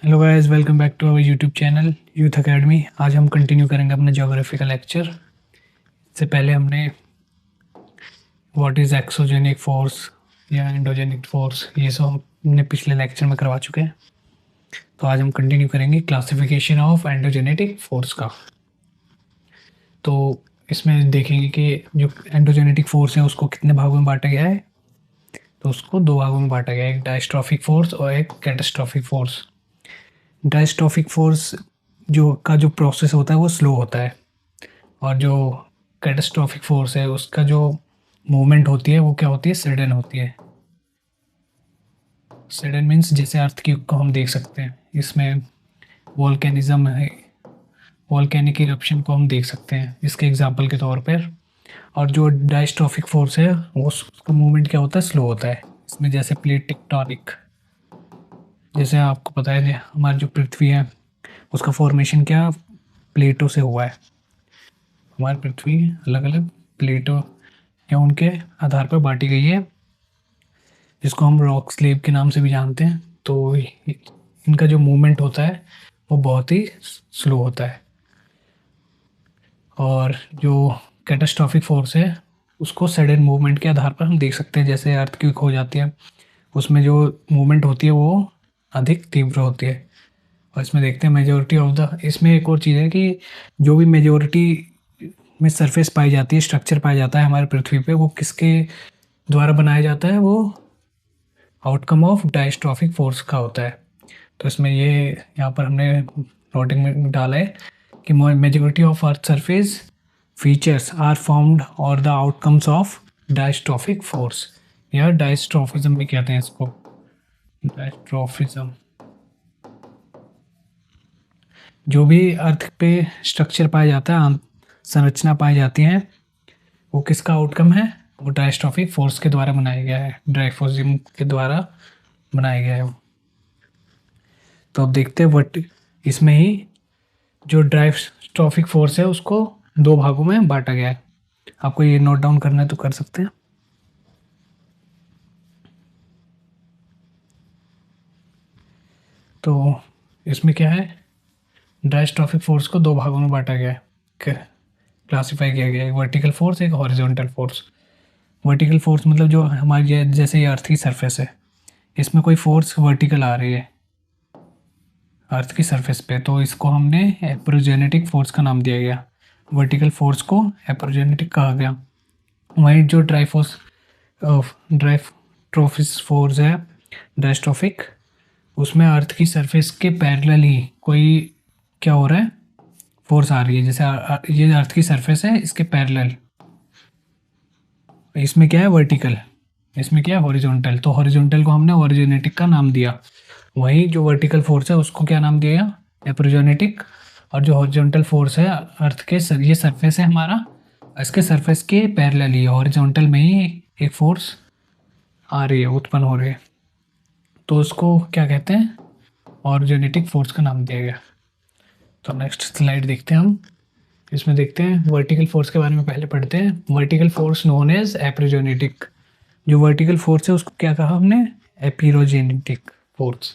Hello guys, welcome back to our YouTube channel Youth Academy. आज हम continue करेंगे अपना ज्योग्राफी का लेक्चर। इससे पहले हमने व्हाट इज़ एक्सोजेनिक फोर्स या एंडोजेनिक फोर्स ये सब हमने पिछले लेक्चर में करवा चुके हैं। तो आज हम कंटिन्यू करेंगे क्लासिफिकेशन ऑफ एंडोजेनेटिक फोर्स का। तो इसमें देखेंगे कि जो एंडोजेनेटिक फोर्स है उसको कितने भागों में बांटा गया है। तो उसको दो भागों में बांटा गया है, एक डायस्ट्रॉफिक फोर्स और एक कैटास्ट्रॉफिक फोर्स। डायस्ट्रॉफिक फोर्स जो प्रोसेस होता है वो स्लो होता है, और जो कैटास्ट्रॉफिक फोर्स है उसका जो मूवमेंट होती है वो क्या होती है, सडन होती है। सडन मीन्स जैसे अर्थक्वेक को हम देख सकते हैं, इसमें वॉल्केनिज्म है, वॉल्केनिक इरप्शन को हम देख सकते हैं इसके एग्जांपल के तौर पर। और जो डायस्ट्रॉफिक फोर्स है वो उसका मूवमेंट क्या होता है, स्लो होता है। इसमें जैसे प्लेट टेक्टोनिक, जैसे आपको पता है हमारी जो पृथ्वी है उसका फॉर्मेशन क्या प्लेटों से हुआ है। हमारी पृथ्वी अलग अलग प्लेटों या उनके आधार पर बांटी गई है, जिसको हम रॉक स्लेब के नाम से भी जानते हैं। तो इनका जो मूवमेंट होता है वो बहुत ही स्लो होता है। और जो कैटास्ट्रॉफिक फोर्स है उसको सडन मूवमेंट के आधार पर हम देख सकते हैं। जैसे अर्थक्वेक हो जाती है, उसमें जो मूवमेंट होती है वो अधिक तीव्र होती है। और इसमें देखते हैं मेजोरिटी ऑफ द, इसमें एक और चीज़ है कि जो भी मेजोरिटी में सरफेस पाई जाती है, स्ट्रक्चर पाया जाता है हमारे पृथ्वी पे, वो किसके द्वारा बनाया जाता है, वो आउटकम ऑफ डायस्ट्रॉफिक फोर्स का होता है। तो इसमें ये यहाँ पर हमने नोटिंग में डाला है कि majority of earth surface features are formed और the outcomes of diastrophic force, या डायस्ट्रॉफिज्म भी कहते हैं इसको। डायस्ट्रॉफिज्म, जो भी अर्थ पे स्ट्रक्चर पाया जाता है, संरचना पाई जाती है, वो किसका आउटकम है, वो डायस्ट्रॉफिक फोर्स के द्वारा बनाया गया है, डायस्ट्रॉफिज्म के द्वारा बनाया गया है। तो अब देखते हैं वट इसमें ही जो डायस्ट्रॉफिक फोर्स है उसको दो भागों में बांटा गया है। आपको ये नोट डाउन करना है तो कर सकते हैं। तो इसमें क्या है, डायस्ट्रॉफिक फोर्स को दो भागों में बांटा गया है, क्लासिफाई किया गया है, वर्टिकल फोर्स, एक हॉरिजॉन्टल फोर्स। वर्टिकल फोर्स मतलब जो हमारी जैसे ये अर्थ की सरफेस है, इसमें कोई फोर्स वर्टिकल आ रही है अर्थ की सरफेस पे, तो इसको हमने एप्रोजेनेटिक फोर्स का नाम दिया गया। वर्टिकल फोर्स को एप्रोजेनेटिक कहा गया। वहीं जो ड्राइट्रोफिक फोर्स है, डायस्ट्रॉफिक, उसमें अर्थ की सरफेस के पैरेलल ही कोई क्या हो रहा है, फोर्स आ रही है। जैसे ये अर्थ की सरफेस है, इसके पैरेलल, इसमें क्या है वर्टिकल, इसमें क्या है हॉरिजॉन्टल। तो हॉरिजॉन्टल को हमने ऑरिजिनेटिक का नाम दिया। वहीं जो वर्टिकल फोर्स है उसको क्या नाम दिया, एप्रोजेनेटिक। और जो हॉरिजॉन्टल फोर्स है अर्थ के ये सरफेस है हमारा, इसके सरफेस के पैरेलल ही हॉरिजॉन्टल में ही एक फोर्स आ रही है, उत्पन्न हो रही है, तो उसको क्या कहते हैं, ऑरिजिनेटिक फोर्स का नाम दिया गया। तो नेक्स्ट स्लाइड देखते हैं हम। इसमें देखते हैं वर्टिकल फोर्स के बारे में पहले पढ़ते हैं। Vertical force known as epeirogenetic. जो वर्टिकल फोर्स है उसको क्या कहा हमने, एपिरोजेनेटिक फोर्स।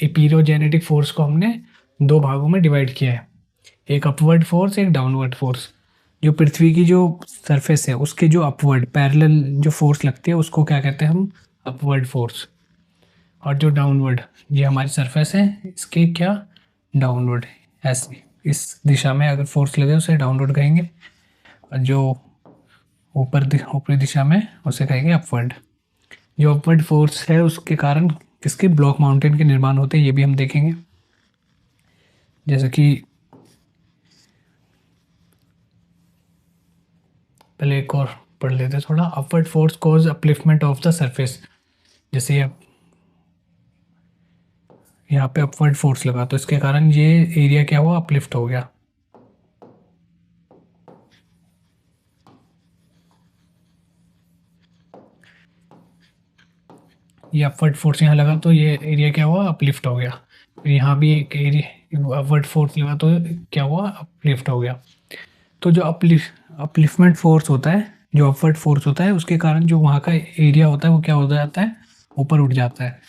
एपिरोजेनेटिक फोर्स को हमने दो भागों में डिवाइड किया है, एक अपवर्ड फोर्स, एक डाउनवर्ड फोर्स। जो पृथ्वी की जो सरफेस है उसके जो अपवर्ड पैरेलल जो फोर्स लगती है उसको क्या कहते हैं हम, अपवर्ड फोर्स। और जो डाउनवर्ड, ये हमारी सरफेस है, इसके क्या, डाउनवर्ड, ऐसे इस दिशा में अगर फोर्स लगे उसे डाउनवर्ड कहेंगे, और जो ऊपरी दिशा में उसे कहेंगे अपवर्ड। जो अपवर्ड फोर्स है उसके कारण किसके, ब्लॉक माउंटेन के निर्माण होते हैं, ये भी हम देखेंगे। जैसे कि पहले एक और पढ़ लेते थोड़ा। Upward force cause upliftment of the surface. जैसे यहाँ पे अपवर्ड फोर्स लगा तो इसके कारण ये एरिया क्या हुआ, अपलिफ्ट हो गया। ये अपवर्ड फोर्स यहाँ लगा तो ये एरिया क्या हुआ, अपलिफ्ट हो गया। फिर यहाँ भी एक एरिया अपवर्ड फोर्स लगा तो क्या हुआ, अपलिफ्ट हो गया। तो जो अपलिफ्टमेंट फोर्स होता है, जो अपवर्ड फोर्स होता है, उसके कारण जो वहाँ का एरिया होता है वो क्या हो जाता है, ऊपर उठ जाता है।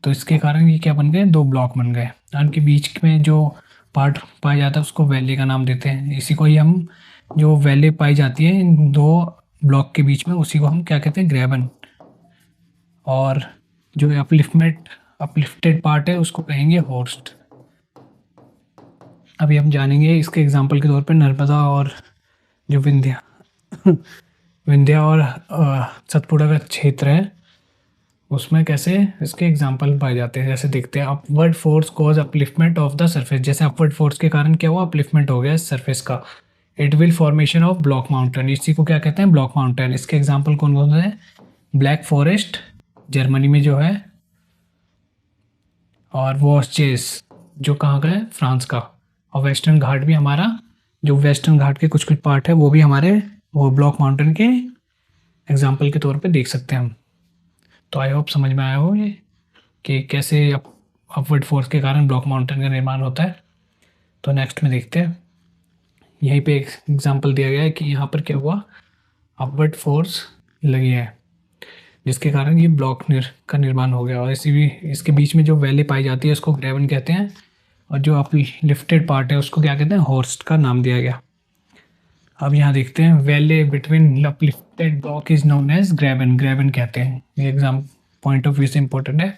तो इसके कारण ये क्या बन गए, दो ब्लॉक बन गए। उनके बीच में जो पार्ट पाया जाता है उसको वैली का नाम देते हैं। इसी को ही हम, जो वैली पाई जाती है इन दो ब्लॉक के बीच में, उसी को हम क्या कहते हैं, ग्रेबन। और जो अपलिफ्टेड पार्ट है उसको कहेंगे होस्ट। अभी हम जानेंगे इसके एग्जाम्पल के तौर पे नर्मदा और जो विंध्या और सतपुड़ा का क्षेत्र है उसमें कैसे इसके एग्जाम्पल पाए जाते हैं। जैसे देखते हैं, upward force cause upliftment of the surface. जैसे अपवर्ड फोर्स के कारण क्या हुआ, अपलिफ्टमेंट हो गया सरफेस का। It will formation of block mountain, इसी को क्या कहते हैं, ब्लॉक माउंटेन। इसके एग्जाम्पल कौन कौन से हैं, ब्लैक फॉरेस्ट जर्मनी में जो है, और वॉस्चेस जो कहाँ का है, फ्रांस का। और वेस्टर्न घाट भी हमारा, जो वेस्टर्न घाट के कुछ कुछ पार्ट है वो भी हमारे वो ब्लॉक माउंटेन के एग्जाम्पल के तौर पे देख सकते हैं हम। तो आई होप समझ में आया हो ये कि कैसे अपवर्ड फोर्स के कारण ब्लॉक माउंटेन का निर्माण होता है। तो नेक्स्ट में देखते हैं, यहीं पे एक एग्जांपल दिया गया है कि यहाँ पर क्या हुआ, अपवर्ड फोर्स लगी है जिसके कारण ये ब्लॉक का निर्माण हो गया। और इसके बीच में जो वैली पाई जाती है उसको ग्रेवन कहते हैं, और जो अपलिफ्टेड पार्ट है उसको क्या कहते हैं, हॉर्स्ट का नाम दिया गया। अब यहाँ देखते हैं, valley between uplifted block is known as graben, graben कहते हैं। ये एग्जाम पॉइंट ऑफ व्यू से इंपॉर्टेंट है।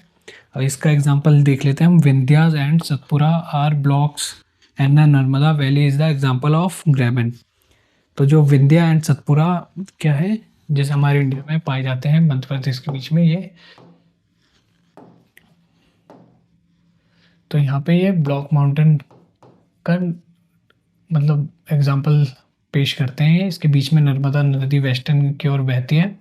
अब इसका एग्जांपल देख लेते हैं हम, Vindhyas and Satpura are blocks and the Narmada valley is the example of graben. तो जो विंध्या एंड सतपुरा क्या है, जैसे हमारे इंडिया में पाए जाते हैं मध्य प्रदेश के बीच में ये, तो यहाँ पे ये ब्लॉक माउंटेन का मतलब एग्जांपल पेश करते हैं। इसके बीच में नर्मदा नदी वेस्टर्न की ओर बहती है,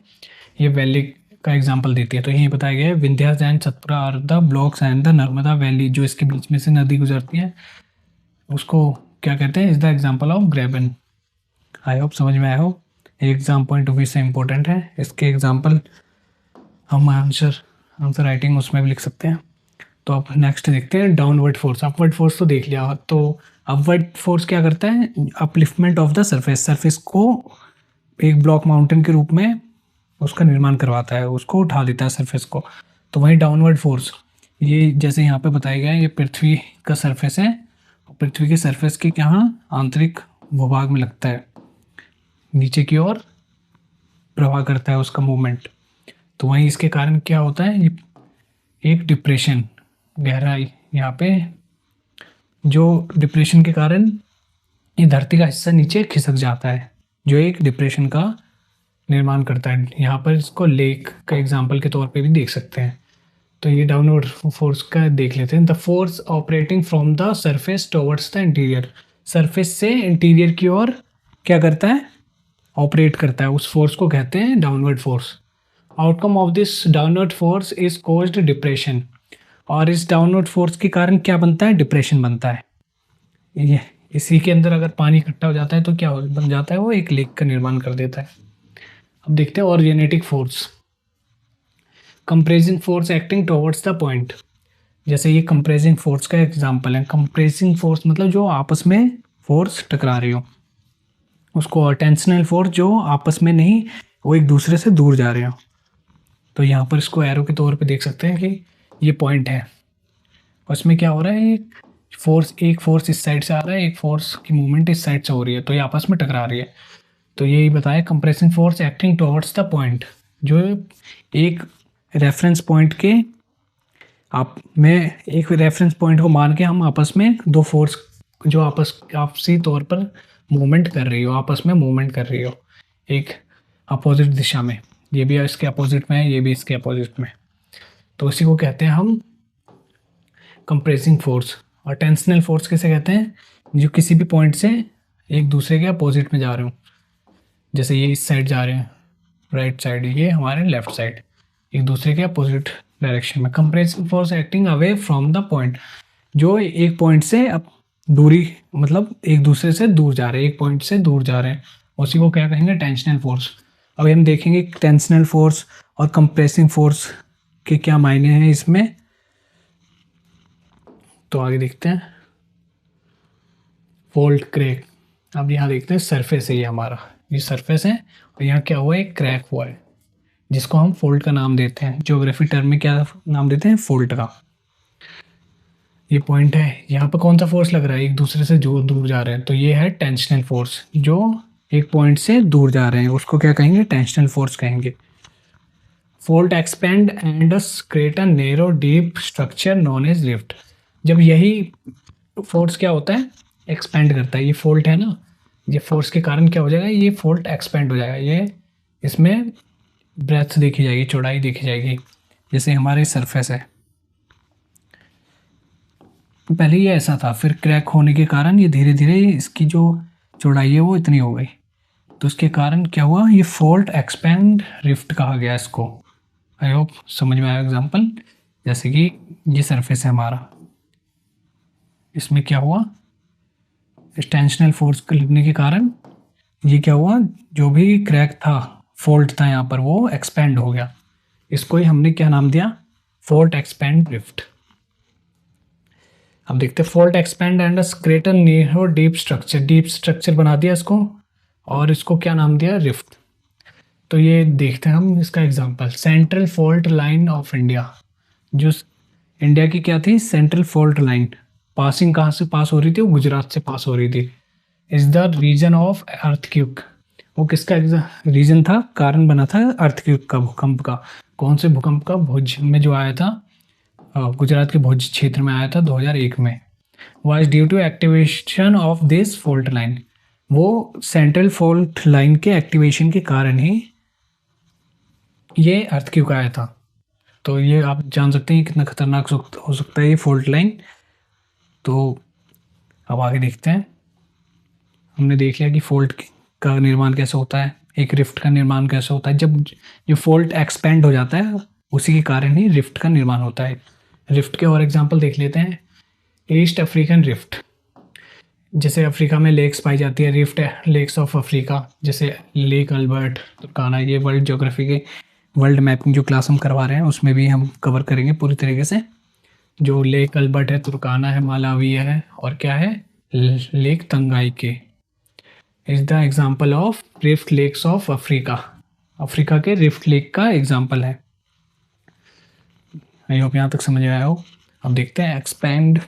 ये वैली का एग्जांपल देती है। तो यही बताया गया है, Vindhyas and Satpura are the blocks and the Narmada valley, जो इसके बीच में से नदी गुजरती है उसको क्या कहते हैं, is the example of ग्रेबन। I hope समझ में आया हो। एग्जाम पॉइंट ऑफ व्यू से इंपॉर्टेंट है। इसके एग्जांपल हम आंसर राइटिंग उसमें भी लिख सकते हैं। तो अब नेक्स्ट देखते हैं, डाउनवर्ड फोर्स। अपवर्ड फोर्स तो देख लिया। तो अपवर्ड फोर्स क्या करता है, upliftment of the surface, surface को एक ब्लॉक माउंटेन के रूप में उसका निर्माण करवाता है, उसको उठा देता है सरफेस को। तो वहीं डाउनवर्ड फोर्स, ये जैसे यहाँ पे बताया गया है, ये पृथ्वी का सरफेस है, पृथ्वी के सरफेस के यहाँ आंतरिक भूभाग में लगता है, नीचे की ओर प्रवाह करता है उसका मूवमेंट। तो वहीं इसके कारण क्या होता है, ये एक डिप्रेशन, गहराई यहाँ पे, जो डिप्रेशन के कारण ये धरती का हिस्सा नीचे खिसक जाता है, जो एक डिप्रेशन का निर्माण करता है। यहाँ पर इसको लेक का एग्जाम्पल के तौर पे भी देख सकते हैं। तो ये डाउनवर्ड फोर्स का देख लेते हैं। The force operating from the surface towards the interior, surface से इंटीरियर की ओर क्या करता है, ऑपरेट करता है, उस फोर्स को कहते हैं downward force. Outcome of this downward force is caused depression, और इस डाउनवर्ड फोर्स के कारण क्या बनता है, डिप्रेशन बनता है। ये इसी के अंदर अगर पानी इकट्ठा हो जाता है तो क्या बन जाता है, वो एक लेक का निर्माण कर देता है। अब देखते हैं orogenetic force, compressing force acting towards the point. जैसे ये कंप्रेसिंग फोर्स का एग्जांपल है। कंप्रेसिंग फोर्स मतलब जो आपस में फोर्स टकरा रही हो उसको, और टेंशनल फोर्स जो आपस में नहीं, वो एक दूसरे से दूर जा रहे हो। तो यहाँ पर इसको एरो के तौर पे देख सकते हैं कि ये पॉइंट है, उसमें क्या हो रहा है, एक फोर्स इस साइड से आ रहा है, एक फोर्स की मूवमेंट इस साइड से हो रही है, तो ये आपस में टकरा रही है। तो यही बताया, compressing force acting towards the point, जो एक रेफरेंस पॉइंट के आप में एक रेफरेंस पॉइंट को मान के हम आपस में दो फोर्स जो आपसी तौर पर मूवमेंट कर रही हो, आपस में मूवमेंट कर रही हो एक अपोजिट दिशा में, ये भी इसके अपोजिट में है, ये भी इसके अपोजिट में, तो इसी को कहते हैं हम कंप्रेसिंग फोर्स। और टेंशनल फोर्स किसे कहते हैं, जो किसी भी पॉइंट से एक दूसरे के अपोजिट में जा रहे हो। जैसे ये इस साइड जा रहे हैं राइट साइड, ये हमारे लेफ्ट साइड, एक दूसरे के अपोजिट डायरेक्शन में। Compressing force acting away from the point, जो एक पॉइंट से अब दूरी, मतलब एक दूसरे से दूर जा रहे हैं, एक पॉइंट से दूर जा रहे हैं, उसी को क्या कहेंगे, टेंशनल फोर्स। अब हम देखेंगे टेंशनल फोर्स और कंप्रेसिंग फोर्स के क्या मायने हैं इसमें, तो आगे देखते हैं। फोल्ड क्रैक, अब यहाँ देखते हैं सरफेस है, ये हमारा ये सरफेस है और यहाँ क्या हुआ है, क्रैक हुआ है, जिसको हम फोल्ड का नाम देते हैं। ज्योग्राफी टर्म में क्या नाम देते हैं? फोल्ड का। ये पॉइंट है, यहाँ पर कौन सा फोर्स लग रहा है? एक दूसरे से जो दूर जा रहे हैं, तो ये है टेंशनल फोर्स। जो एक पॉइंट से दूर जा रहे हैं उसको क्या कहेंगे? टेंशनल फोर्स कहेंगे। Fold expand and create a narrow deep structure known as rift. जब यही फोर्स क्या होता है? एक्सपेंड करता है। ये फोल्ड है ना, ये फोर्स के कारण क्या हो जाएगा? ये फोल्ड एक्सपेंड हो जाएगा। ये इसमें ब्रेथ देखी जाएगी, चौड़ाई देखी जाएगी, जैसे हमारे सरफेस है। पहले ये ऐसा था, फिर क्रैक होने के कारण ये धीरे धीरे इसकी जो चौड़ाई है वो इतनी हो गई। तो इसके कारण क्या हुआ? ये फोल्ड एक्सपेंड रिफ्ट कहा गया इसको। आई होप समझ में आया एग्जांपल। जैसे कि ये सरफेस है हमारा, इसमें क्या हुआ? इस टेंशनल फोर्स लगने के कारण ये क्या हुआ? जो भी क्रैक था, फोल्ड था यहाँ पर, वो एक्सपेंड हो गया। इसको ही हमने क्या नाम दिया? Fold expand rift. अब देखते हैं fold expand and create a narrow deep structure. Deep structure बना दिया इसको, और इसको क्या नाम दिया? रिफ्ट। तो ये देखते हैं हम इसका example. Central fault line of India. जो इंडिया की क्या थी? Central fault line. पासिंग कहाँ से पास हो रही थी? वो गुजरात से पास हो रही थी। Is the reason of earthquake. वो किसका रीजन था? कारण बना था अर्थक्वेक का, भूकंप का। कौन से भूकंप का? भुज में जो आया था, गुजरात के भुज क्षेत्र में आया था 2001 में। Was due to activation of this fault line. वो सेंट्रल फॉल्ट लाइन के एक्टिवेशन के कारण ही ये अर्थक्वेक आया था। तो ये आप जान सकते हैं कितना खतरनाक हो सकता है ये फॉल्ट लाइन। तो अब आगे देखते हैं। हमने देख लिया कि फॉल्ट का निर्माण कैसे होता है, एक रिफ्ट का निर्माण कैसे होता है। जब ये फॉल्ट एक्सपेंड हो जाता है, उसी के कारण ही रिफ्ट का निर्माण होता है। रिफ्ट के और एग्जांपल देख लेते हैं। ईस्ट अफ्रीकन रिफ्ट, जैसे अफ्रीका में लेक्स पाई जाती है, रिफ्ट है लेक्स ऑफ अफ्रीका, जैसे लेक अल्बर्ट, तुर्काना। ये वर्ल्ड ज्योग्राफी के वर्ल्ड मैपिंग जो क्लास हम करवा रहे हैं उसमें भी हम कवर करेंगे पूरी तरीके से। जो लेक अल्बर्ट है, तुर्काना है, मालावी है, और क्या है? लेक तंगाई के is the example of rift lakes of Africa. Africa के रिफ्ट लेक का एग्जाम्पल है। आई होप यहाँ तक समझ आया हो। अब देखते हैं expand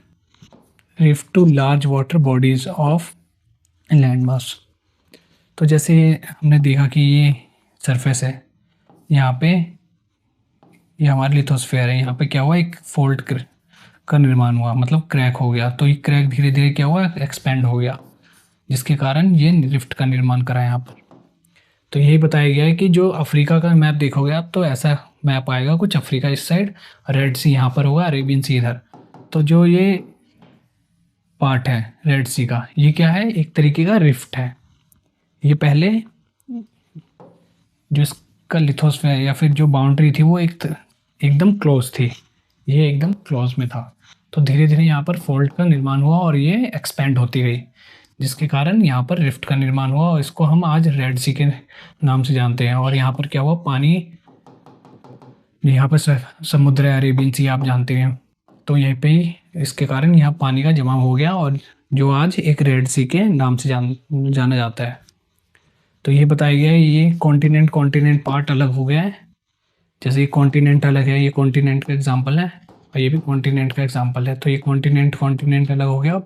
rift to large water bodies of land mass. तो जैसे हमने देखा कि ये सरफेस है, यहाँ पे ये हमारी लिथोस्फेयर है। यहाँ पे क्या हुआ? एक फोल्ड का निर्माण हुआ, मतलब क्रैक हो गया। तो ये क्रैक धीरे धीरे क्या हुआ? एक्सपेंड हो गया, जिसके कारण ये रिफ्ट का निर्माण करा यहाँ पर। तो यही बताया गया है कि जो अफ्रीका का मैप देखोगे आप, तो ऐसा मैप आएगा कुछ। अफ्रीका इस साइड, रेड सी यहाँ पर होगा, अरेबियन सी इधर। तो जो ये पार्ट है रेड सी का, ये क्या है? एक तरीके का रिफ्ट है। ये पहले जो इसका लिथोस्फेयर या फिर जो बाउंड्री थी वो एकदम क्लोज थी, ये एकदम क्लोज में था। तो धीरे धीरे यहाँ पर फोल्ड का निर्माण हुआ और ये एक्सपेंड होती गई, जिसके कारण यहाँ पर रिफ्ट का निर्माण हुआ, और इसको हम आज रेड सी के नाम से जानते हैं। और यहाँ पर क्या हुआ? पानी, यहाँ पर समुद्र है, अरेबियन सी आप जानते हैं। तो यहीं पे ही इसके कारण यहाँ पानी का जमाव हो गया, और जो आज एक रेड सी के नाम से जाना जाता है। तो ये बताया गया है ये कॉन्टिनेंट पार्ट अलग हो गया है। जैसे ये कॉन्टिनेंट अलग है, ये कॉन्टिनेंट का एग्जांपल है, और ये भी कॉन्टिनेंट का एग्जांपल है। तो ये कॉन्टिनेंट अलग हो गया।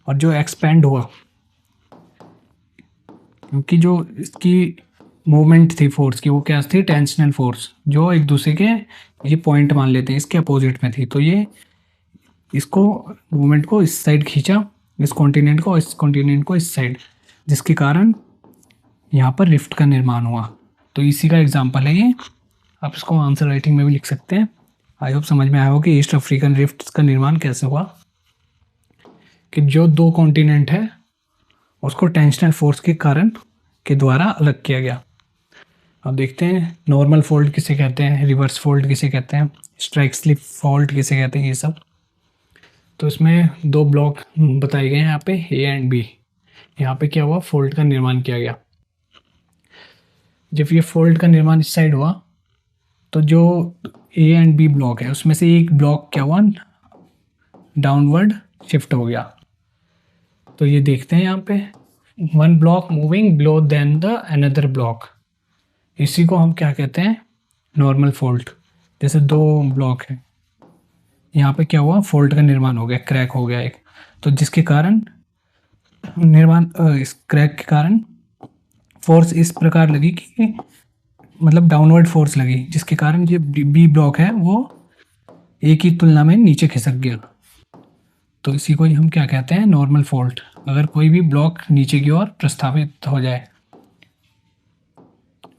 और जो एक्सपेंड हुआ, क्योंकि जो इसकी मूवमेंट थी फोर्स की, वो क्या थी? टेंशनल फोर्स, जो एक दूसरे के ये पॉइंट मान लेते हैं इसके अपोजिट में थी। तो ये इसको मूवमेंट को इस साइड खींचा, इस कॉन्टिनेंट को इस साइड, जिसके कारण यहाँ पर रिफ्ट का निर्माण हुआ। तो इसी का एग्जांपल है ये। आप इसको आंसर राइटिंग में भी लिख सकते हैं। आई होप समझ में आया हो कि ईस्ट अफ्रीकन रिफ्ट का निर्माण कैसे हुआ। कि जो दो कॉन्टिनेंट है उसको टेंशनल फोर्स के कारण के द्वारा अलग किया गया। अब देखते हैं नॉर्मल फोल्ड किसे कहते हैं, रिवर्स फोल्ड किसे कहते हैं, स्ट्राइक स्लिप फोल्ड किसे कहते हैं, ये सब। तो इसमें दो ब्लॉक बताए गए हैं यहाँ पे, ए एंड बी। यहाँ पे क्या हुआ? फोल्ड का निर्माण किया गया। जब ये फोल्ड का निर्माण इस साइड हुआ, तो जो ए एंड बी ब्लॉक है उसमें से एक ब्लॉक क्या हुआ? डाउनवर्ड शिफ्ट हो गया। तो ये देखते हैं यहाँ पे, one block moving below than the another block. इसी को हम क्या कहते हैं? नॉर्मल फॉल्ट, जैसे दो ब्लॉक है, यहाँ पे क्या हुआ, फॉल्ट का निर्माण हो गया, क्रैक हो गया एक, तो जिसके कारण इस क्रैक के कारण फोर्स इस प्रकार लगी कि मतलब डाउनवर्ड फोर्स लगी, जिसके कारण ये बी ब्लॉक है वो ए की तुलना में नीचे खिसक गया। तो इसी को ही हम क्या कहते हैं, नॉर्मल फॉल्ट। अगर कोई भी ब्लॉक नीचे की ओर प्रस्तावित हो जाए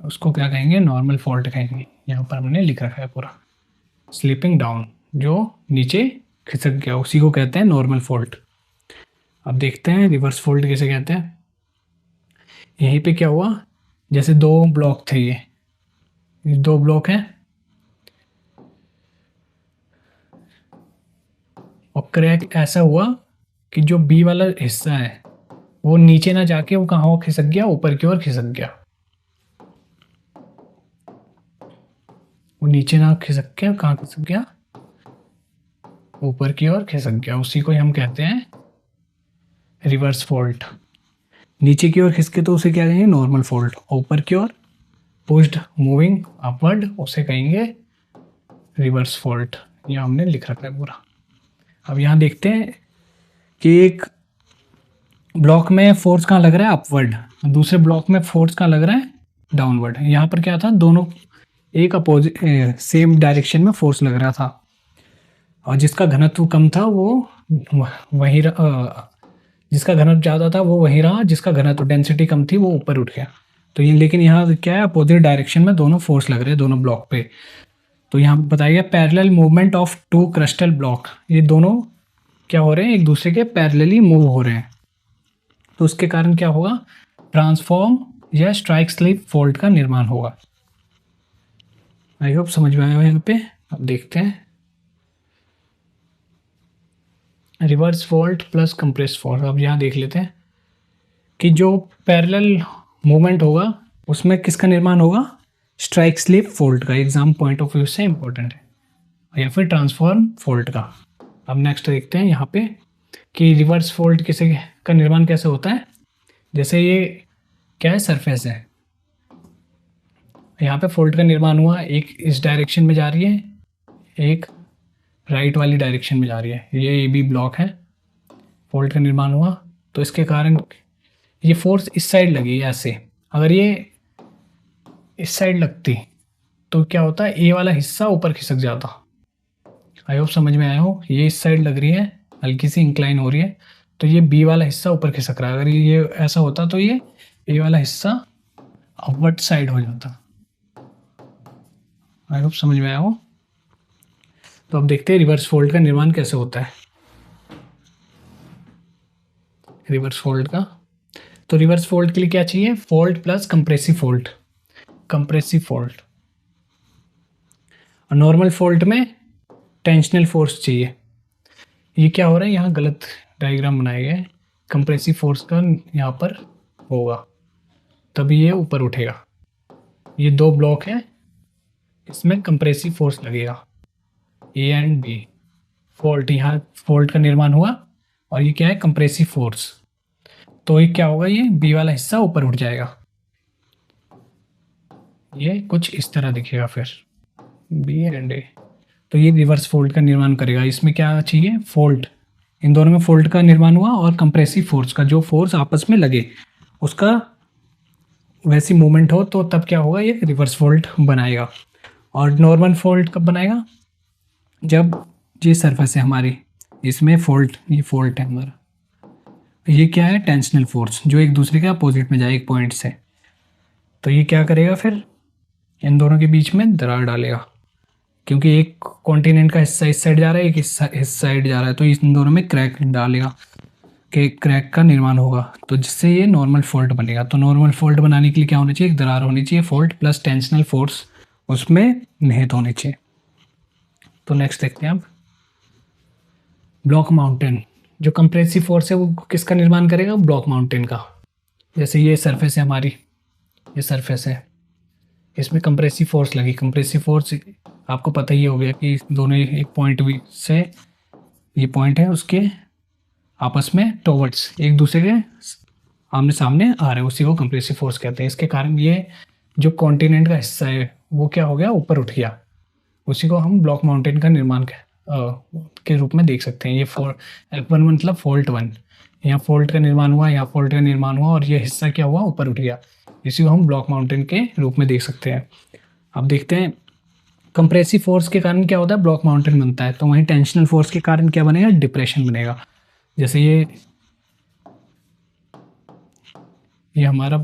उसको क्या कहेंगे, नॉर्मल फॉल्ट कहेंगे। यहाँ पर हमने लिख रखा है पूरा, स्लिपिंग डाउन, जो नीचे खिसक गया उसी को कहते हैं नॉर्मल फॉल्ट। अब देखते हैं रिवर्स फॉल्ट किसे कहते हैं। यहीं पे क्या हुआ, जैसे दो ब्लॉक थे, ये दो ब्लॉक हैं और क्रैक ऐसा हुआ कि जो बी वाला हिस्सा है वो नीचे ना जाके वो कहाँ खिसक गया, ऊपर की ओर खिसक गया। वो नीचे ना खिसक के कहाँ खिसक गया, ऊपर की ओर खिसक गया। उसी को हम कहते हैं रिवर्स फॉल्ट। नीचे की ओर खिसके तो उसे क्या कहेंगे, नॉर्मल फॉल्ट। ऊपर की ओर पुश्ड मूविंग अपवर्ड उसे कहेंगे रिवर्स फॉल्ट। ये हमने लिख रखा है पूरा। अब यहाँ देखते हैं कि एक ब्लॉक में फोर्स कहाँ लग रहा है, अपवर्ड, दूसरे ब्लॉक में फोर्स कहाँ लग रहा है, डाउनवर्ड। यहाँ पर क्या था, दोनों एक अपोजिट सेम डायरेक्शन में फोर्स लग रहा था, और जिसका घनत्व कम था वो वहीं जिसका घनत्व ज़्यादा था वो वहीं रहा, जिसका घनत्व डेंसिटी कम थी वो ऊपर उठ गया। तो ये लेकिन यहाँ क्या है, अपोजिट डायरेक्शन में दोनों फोर्स लग रहे हैं दोनों ब्लॉक पे। तो यहाँ बताया गया parallel movement of two crustal block, ये दोनों क्या हो रहे हैं, एक दूसरे के पैरेलली मूव हो रहे हैं। तो उसके कारण क्या होगा, ट्रांसफॉर्म या स्ट्राइक स्लिप फॉल्ट का निर्माण होगा। आई होप समझ में आया यहाँ पे। अब देखते हैं reverse fault plus compress fault. अब यहाँ देख लेते हैं कि जो पैरेलल मूवमेंट होगा उसमें किसका निर्माण होगा, स्ट्राइक स्लिप फॉल्ट का। एग्जाम पॉइंट ऑफ व्यू से इंपॉर्टेंट है। या फिर ट्रांसफॉर्म फॉल्ट का। अब नेक्स्ट देखते हैं यहाँ पे कि रिवर्स फॉल्ट किसे का निर्माण कैसे होता है। जैसे ये क्या है, सरफेस है, यहाँ पे फॉल्ट का निर्माण हुआ, एक इस डायरेक्शन में जा रही है, एक राइट वाली डायरेक्शन में जा रही है। ये ए बी ब्लॉक है, फॉल्ट का निर्माण हुआ तो इसके कारण ये फोर्स इस साइड लगी ऐसे। अगर ये इस साइड लगती तो क्या होता है, ए वाला हिस्सा ऊपर खिसक जाता। आई होप समझ में आया हो। ये इस साइड लग रही है, हल्की सी इंक्लाइन हो रही है, तो ये बी वाला हिस्सा ऊपर खिसक रहा है। अगर ये ऐसा होता तो ये ए वाला हिस्सा अपवर्ड साइड हो जाता। आई होप समझ में आया हो। तो अब देखते हैं रिवर्स फोल्ड का निर्माण कैसे होता है। रिवर्स फोल्ड का, तो रिवर्स फोल्ड के लिए क्या चाहिए, fold plus compressive fold. Compressive fold और नॉर्मल फोल्ड में टेंशनल फोर्स चाहिए। ये क्या हो रहा है, यहाँ गलत डायग्राम बनाए गए। कंप्रेसिव फोर्स का यहाँ पर होगा तभी ये ऊपर उठेगा। ये दो ब्लॉक है, इसमें कंप्रेसिव फोर्स लगेगा, ए एंड बी। फोल्ट, यहाँ फोल्ट का निर्माण हुआ और ये क्या है, कंप्रेसिव फोर्स। तो ये क्या होगा, ये बी वाला हिस्सा ऊपर उठ जाएगा। ये कुछ इस तरह दिखेगा फिर बी एंड ए। तो ये रिवर्स फोल्ड का निर्माण करेगा। इसमें क्या चाहिए, फोल्ट, इन दोनों में फोल्ट का निर्माण हुआ और कंप्रेसिव फोर्स का, जो फोर्स आपस में लगे उसका वैसी मूवमेंट हो, तो तब क्या होगा, ये रिवर्स फोल्ट बनाएगा। और नॉर्मल फोल्ट कब बनाएगा, जब ये सरफेस है हमारी, इसमें फोल्ट, ये फोल्ट है हमारा, ये क्या है, टेंशनल फोर्स, जो एक दूसरे के अपोजिट में जाए एक पॉइंट से। तो ये क्या करेगा, फिर इन दोनों के बीच में दरार डालेगा, क्योंकि एक कॉन्टिनेंट का हिस्सा इस साइड जा रहा है, एक इस साइड जा रहा है, तो इन दोनों में क्रैक डालेगा, कि क्रैक का निर्माण होगा, तो जिससे ये नॉर्मल फॉल्ट बनेगा। तो नॉर्मल फॉल्ट बनाने के लिए क्या होना चाहिए, एक दरार होनी चाहिए, फॉल्ट प्लस टेंशनल फोर्स उसमें निहित होने चाहिए। तो नेक्स्ट देखते हैं अब ब्लॉक माउंटेन। जो कंप्रेसिव फोर्स है वो किसका निर्माण करेगा, ब्लॉक माउंटेन का। जैसे ये सरफेस है हमारी, ये सरफेस है, इसमें कंप्रेसिव फोर्स लगी। कंप्रेसिव फोर्स आपको पता ही हो गया कि दोनों एक पॉइंट भी से, ये पॉइंट है उसके आपस में टोवर्ड्स एक दूसरे के आमने सामने आ रहे हैं, उसी को कंप्रेसिव फोर्स कहते हैं। इसके कारण ये जो कॉन्टिनेंट का हिस्सा है वो क्या हो गया, ऊपर उठ गया। उसी को हम ब्लॉक माउंटेन का निर्माण के रूप में देख सकते हैं। ये F1 मतलब फॉल्ट 1, यहाँ फॉल्ट का निर्माण हुआ, यहाँ फॉल्ट का निर्माण हुआ और ये हिस्सा क्या हुआ, ऊपर उठ गया। इसी को हम ब्लॉक माउंटेन के रूप में देख सकते हैं। अब देखते हैं कंप्रेसिव फोर्स के कारण क्या होता है, ब्लॉक माउंटेन बनता है। तो वहीं टेंशनल फोर्स के कारण क्या बनेगा, डिप्रेशन बनेगा। जैसे ये हमारा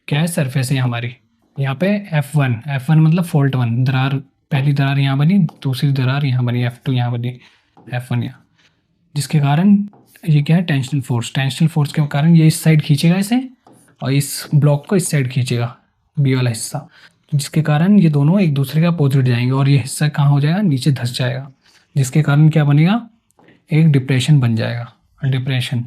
क्या है, सरफेस है हमारी। यहाँ पे F1 मतलब फॉल्ट 1, दरार, पहली दरार यहाँ बनी, दूसरी दरार यहाँ बनी, F2 यहाँ बनी, F1 यहाँ, जिसके कारण ये क्या है, टेंशनल फोर्स। टेंशनल फोर्स के कारण ये इस साइड खींचेगा इसे और इस ब्लॉक को इस साइड खींचेगा, बी वाला हिस्सा, जिसके कारण ये दोनों एक दूसरे के अपोजिट जाएंगे और ये हिस्सा कहाँ हो जाएगा, नीचे धंस जाएगा, जिसके कारण क्या बनेगा, एक डिप्रेशन बन जाएगा। डिप्रेशन,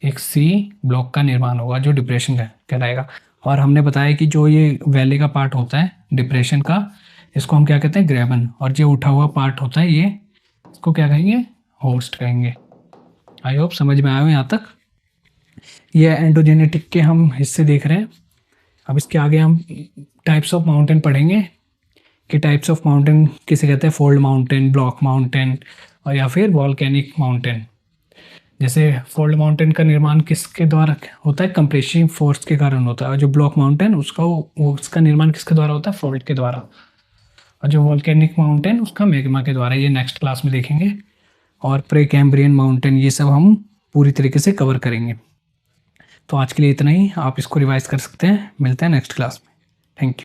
एक सी ब्लॉक का निर्माण होगा जो डिप्रेशन कहलाएगा। और हमने बताया कि जो ये वैली का पार्ट होता है डिप्रेशन का, इसको हम क्या कहते हैं, ग्रेबन। और जो उठा हुआ पार्ट होता है ये, इसको क्या कहेंगे, होस्ट कहेंगे। आई होप समझ में आया हो यहाँ तक। ये एंडोजेनेटिक के हम हिस्से देख रहे हैं। अब इसके आगे हम टाइप्स ऑफ माउंटेन पढ़ेंगे कि टाइप्स ऑफ माउंटेन किसे कहते हैं, फोल्ड माउंटेन, ब्लॉक माउंटेन और या फिर वॉल्केनिक माउंटेन। जैसे फोल्ड माउंटेन का निर्माण किसके द्वारा होता है, कंप्रेसिव फोर्स के कारण होता है। और जो ब्लॉक माउंटेन उसका निर्माण किसके द्वारा होता है, फोल्ड के द्वारा। और जो वॉल्केनिक माउंटेन उसका मैग्मा के द्वारा। ये नेक्स्ट क्लास में देखेंगे। और प्रेकैम्ब्रियन माउंटेन, ये सब हम पूरी तरीके से कवर करेंगे। तो आज के लिए इतना ही, आप इसको रिवाइज कर सकते हैं। मिलते हैं नेक्स्ट क्लास में। Thank you.